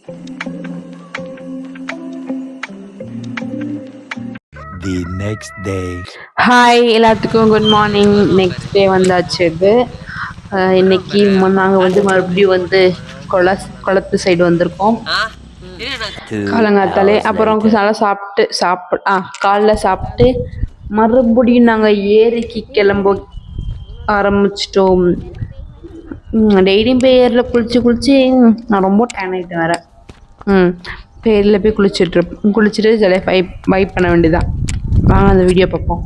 The next day. Hi எல்லாத்துக்கும் good morning. Next day வந்தாச்சு. இது இன்னைக்கு நாங்கள் வந்து மறுபடியும் வந்து குளத்து சைடு வந்திருக்கோம் காலங்காத்தாலே. அப்புறம் நல்லா காலைல சாப்பிட்டு மறுபடியும் நாங்கள் ஏரிக்கு கிளம்ப ஆரம்பிச்சிட்டோம். டெய்லியும் போய் ஏரியில் குளிச்சு நான் ரொம்ப டேன் ஆகிட்டேன் வேறு. பேரில் போய் குளிச்சுட்டு ஜாலியாக வைப் பண்ண வேண்டியதான். வாங்க அந்த வீடியோ பார்ப்போம்.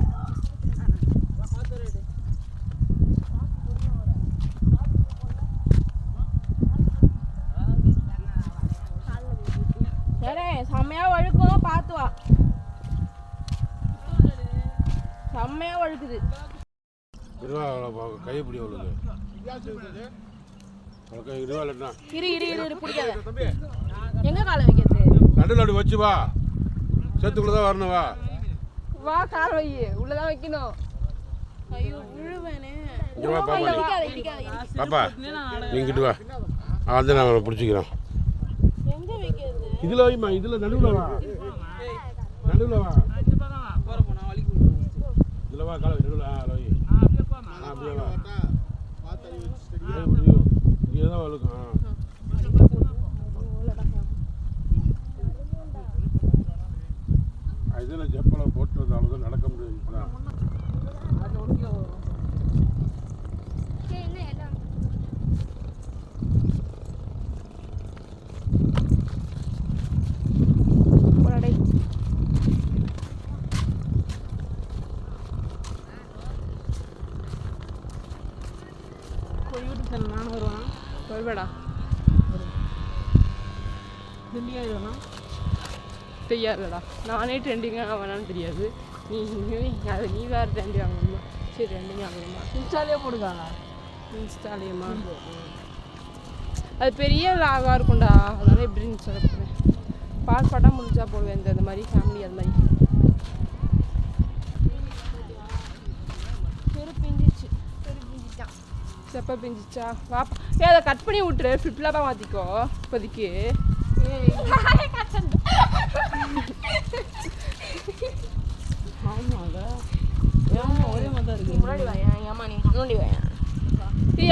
செம்மையா வழுக்கும், பார்த்து வா. செம்மையா வழுக்குது. கைப்பிடி எங்க காலை வைக்கிறது? நடு வச்சு வா, சேர்த்துக்குள்ளதான் வரணும். வா கால் வை, உள்ளதான் வைக்கணும். ஐயோ விழுவேனே. பாப்பா நீங்கிட்டு வா, வந்து நான் பிடிச்சிக்கிறேன். எங்க வைக்கிறது? இதுல வைமா, இதுல நடுவுல வா, நடுவுல வா, இதுல வா, கால நடுவுல வை. அப்படியே வா, இதுதான் வழுக்கும். இதில் செப்பலை போட்டுறதால தான் நடக்க முடியும். நானும் வருவான். வருவேடா. திண்டியா தெரியாதுடா. நானே ட்ரெண்டிங்காக வேணான்னு தெரியாது. நீ வேறு ட்ரெண்டிங் ஆகணுமா? சரி ட்ரெண்டிங் ஆகணுமா? இன்ஸ்டாலே போடுக்காங்க. இன்ஸ்டாலேயுமா? அது பெரிய லாகாக இருக்கும்டா. அதனால எப்படின்னு சொல்ல பாட்டாக முடிஞ்சா போடுவேன். இந்த மாதிரி ஃபேமிலி அது மாதிரி. செப்ப பிஞ்சிச்சா? வாப்பா. அதை கட் பண்ணி விட்டுரு. ஃப்ளிப்லாப்பாக மாற்றிக்கோ இப்போதைக்கு.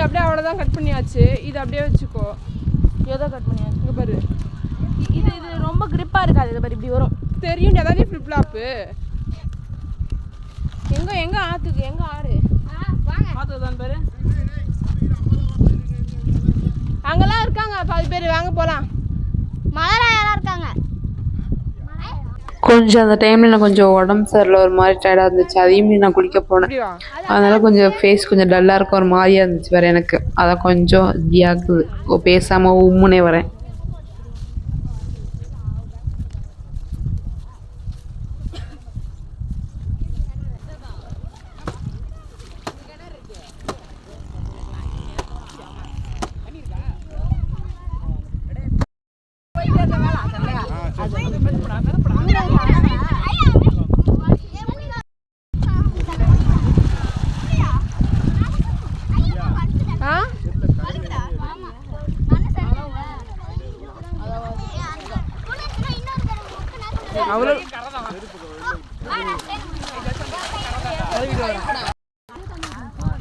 அப்படியே அவ்வளோதான் கட் பண்ணியாச்சு. இது அப்படியே வச்சுக்கோ. எதோ கட் பண்ணியாச்சு. இங்கே பாரு, இது ரொம்ப கிரிப்பாக இருக்காது. இதை பாரு இப்படி வரும். தெரியும் ஏதாவது ஃப்ளிப்லாப்பு. எங்கே ஆற்றுக்கு? எங்கே ஆறு? ஆற்றுக்கு தான் பாரு. அங்கெல்லாம் இருக்காங்க 10 பேர். வாங்க போகலாம். மகாராஜா இருக்காங்க. கொஞ்சம் அந்த டைமில் நான் கொஞ்சம் உடம்பு சரியில்லை, ஒரு மாதிரி டயர்டாக இருந்துச்சு. அதையும் நான் குளிக்க போனேன். அதனால கொஞ்சம் ஃபேஸ் கொஞ்சம் டல்லாக இருக்கும், ஒரு மாதிரியாக இருந்துச்சு வேறு எனக்கு. அதான் கொஞ்சம் இப்படியாகுது. பேசாமல் உம்முனே வரேன்.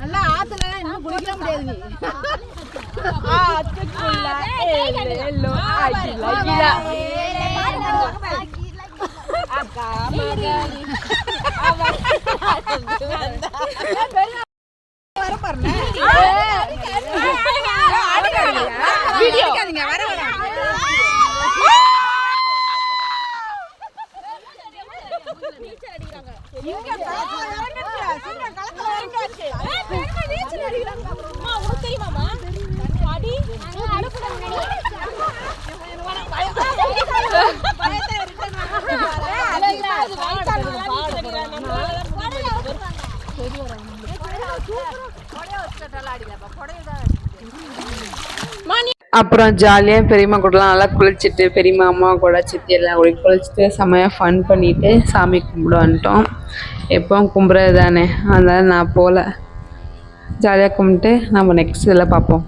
நல்லா ஆத்துல இன்னும் குளிக்க முடியாது. அப்புறம் ஜாலியாக பெரியம்மா கூடலாம் நல்லா குளிச்சுட்டு, பெரியம்மா அம்மா கூட சித்தி எல்லாம் கூட குளிச்சுட்டு செம்மையாக ஃபன் பண்ணிவிட்டு சாமி கும்பிட வந்துட்டோம். எப்போவும் கும்பிட்றது தானே, அதனால் நான் போகல. ஜாலியாக கும்பிட்டு நம்ம நெக்ஸ்ட் இதில் பார்ப்போம்.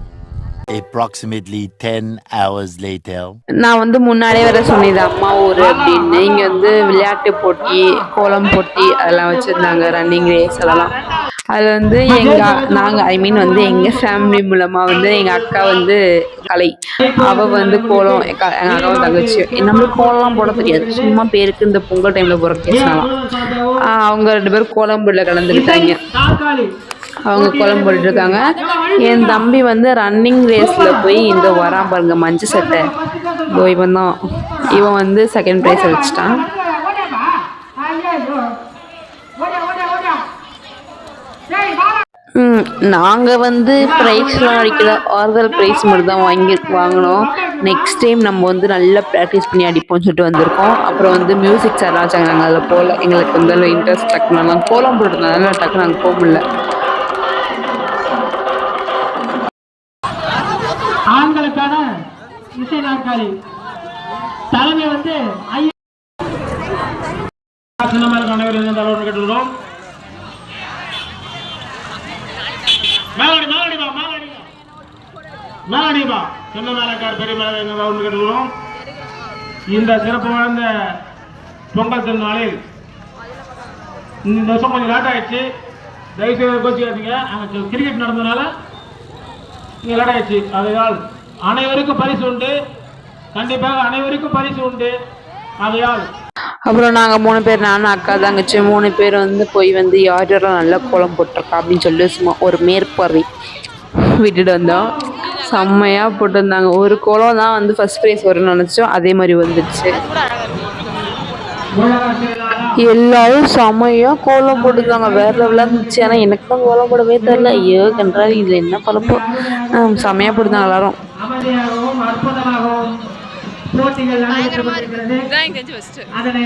Approximately 10 hours later. நான் வந்து முன்னாடியே வேற சொன்னேன் அம்மா ஊர் அப்படின்னு. இங்கே வந்து விளையாட்டு போட்டி, கோலம் போட்டி அதெல்லாம் வச்சுருந்தாங்க, ரன்னிங் ரேஸ் அதெல்லாம். அதில் வந்து எங்கள் ஃபேமிலி மூலமாக வந்து எங்கள் அக்கா வந்து கலை, அவள் வந்து கோலம், எங்கள் அக்காவும் தங்கச்சி. நம்மளுக்கு கோலம்லாம் போட தெரியாது, சும்மா பேருக்கு இந்த பொங்கல் டைமில் போகிற கேஸ்லாம். அவங்க 2 பேரும் கோலம் போட்டில் கலந்துக்கிட்டாங்க. அவங்க கோலம் போட்டுருக்காங்க. என் தம்பி வந்து ரன்னிங் ரேஸில் போய் இந்த வரான் பாருங்க, மஞ்சள் சட்டை, இவன் வந்து செகண்ட் ப்ரைஸ் அடிச்சிட்டான். நாங்கள் வந்து ப்ரைஸ்லாம் அடிக்கல, ஆறுதல் ப்ரைஸ் மட்டும் தான் வாங்கினோம். நெக்ஸ்ட் டைம் நம்ம வந்து நல்லா ப்ராக்டிஸ் பண்ணி அடிப்போம்னு சொல்லிட்டு வந்திருக்கோம். அப்புறம் வந்து மியூசிக் சேர்லாம் வச்சாங்க, நாங்கள் அதில் போகல. எங்களுக்கு வந்து இன்ட்ரெஸ்ட் டக்குனால கோலம் போட்டுருந்தோம், டக்கு நாங்கள் போக முடியல. ஆண்களுக்கான இசை நாற்காலி தலைமை வந்து அனைவரும் தலைவர் கேட்டுள்ளோம். இந்த சிறப்பு வாய்ந்த பொங்கல் திருநாளில் இந்த வருஷம் கொஞ்சம் லேட் ஆயிடுச்சு, தயவுசெய்து கோச்சிக்காதீங்க. அங்கே கிரிக்கெட் நடந்ததுனால இங்கே லேட் ஆயிடுச்சு. ஆகையால் அனைவருக்கும் பரிசு உண்டு, கண்டிப்பாக அனைவருக்கும் பரிசு உண்டு. ஆகையால் அப்புறம் நாங்கள் 3 பேர், நானும் அக்கா தங்கச்சி 3 பேர் வந்து போய் வந்து யார் யாரெல்லாம் நல்லா கோலம் போட்டிருக்கா அப்படின்னு சொல்லி சும்மா ஒரு மேற்பார்வை விட்டுட்டு வந்தோம். செம்மையாக போட்டிருந்தாங்க. ஒரு கோலம் தான் வந்து ஃபர்ஸ்ட் ப்ரைஸ் வரும்னு நினச்சோம், அதே மாதிரி வந்துடுச்சு. எல்லாரும் செம்மையாக கோலம் போட்டுருக்காங்க, வேற லெவலாக இருந்துச்சு. ஆனால் எனக்கு தான் கோலம் போடவே தெரில. ஐயோ கன்றாவி, இதில் என்ன பழப்போ. செம்மையாக போட்டுருந்தாங்க எல்லாரும். போட்டிகள் அதனை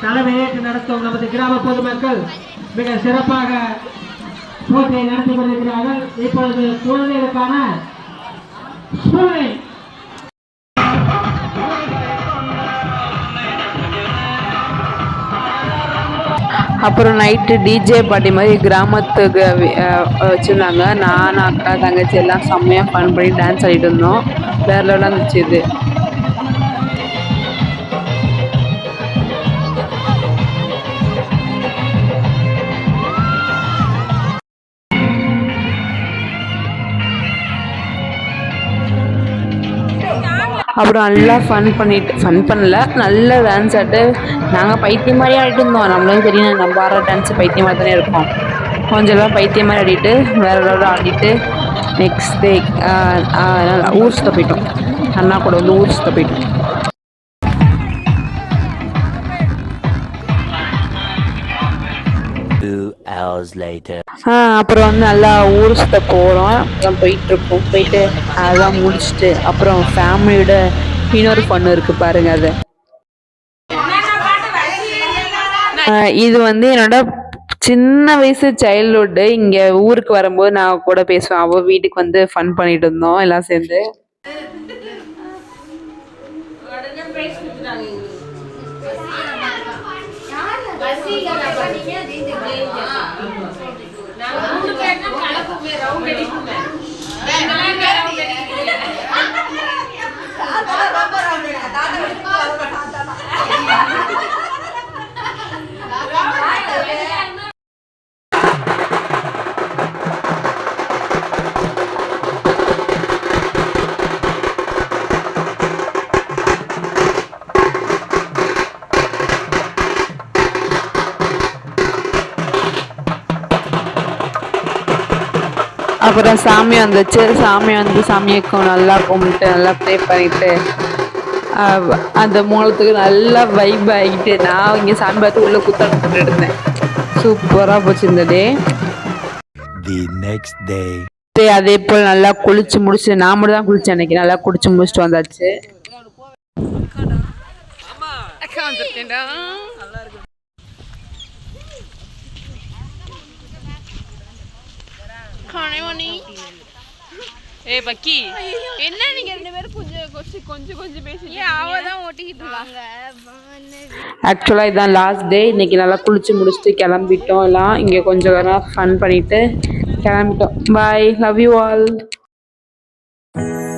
தலைமையேற்று நடத்தும் நமது கிராம பொதுமக்கள் மிக சிறப்பாக போட்டியை நடத்தி கொண்டிருக்கிறார்கள். இப்பொழுது குழந்தைகளுக்கான சூழ்நிலை அப்புறம் நைட்டு டிஜே பாட்டி மாதிரி கிராமத்துக்கு வச்சுருந்தாங்க. நான் அக்கா தங்கச்சி எல்லாம் செம்மையாக ஃபன் பண்ணி டான்ஸ் ஆடிட்டு இருந்தோம். வேற லெவலாக இருந்துச்சு இது. அப்புறம் நல்லா ஃபன் பண்ணல, நல்லா டான்ஸ் ஆட்டு நாங்கள் பைத்தியம் மாதிரி ஆடிட்டு இருந்தோம். நம்மளும் தெரியும், நம்ம ஆடுற டான்ஸு பைத்தியம் மாதிரி தானே இருக்கும். கொஞ்சம் எல்லாம் பைத்தியம் மாதிரி ஆடிட்டு வேற ஏதாவது ஆடிட்டு நெக்ஸ்ட் டே ஊர் சுத்த போயிட்டோம். அண்ணா கூட வந்து ஊர் சுத்த போயிட்டோம். அப்புறம் வந்து நல்லா ஊர் சுத்த போகிறோம். போயிட்டுருக்கோம். போயிட்டு அதெல்லாம் முடிச்சுட்டு அப்புறம் ஃபேமிலியோட இன்னொரு ஃபன் இருக்குது பாருங்க. அது இது வந்து என்னோட சின்ன வயசு சைல்ட்ஹுட்டு. இங்கே ஊருக்கு வரும்போது நான் கூட பேசுவேன், அவள் வீட்டுக்கு வந்து ஃபன் பண்ணிட்டு இருந்தோம் எல்லாம் சேர்ந்து. அப்புறம் சாமி வந்துச்சு. சாமியை நல்லா கும்பிட்டு நல்லா ப்ரே பண்ணிட்டு அந்த மூலத்துக்கு நல்லா வைப் ஆகிட்டு நான் இங்கே சாமி பார்த்து உள்ளே குத்தாட்டு இருந்தேன். சூப்பராக போச்சு இந்த டே. அதே போல் நல்லா குளிச்சு முடிச்சு, நான் மட்டும் தான் குளிச்சேன் அன்னைக்கு. நல்லா குளிச்சு முடிச்சுட்டு வந்தாச்சு. ஏய் பக்கி, என்ன நீங்க 2 பேரும் கொஞ்சம் பேசிட்டு அவதான் ஓட்டிக்கிட்டு இருக்காங்க. ஆக்சுவலாக இதுதான் லாஸ்ட் டே. இன்னைக்கு நல்லா குளிச்சு முடிச்சுட்டு கிளம்பிட்டோம். எல்லாம் இங்கே கொஞ்சம் நேரம் ஃபன் பண்ணிட்டு கிளம்பிட்டோம். பாய், லவ் யூ ஆல். you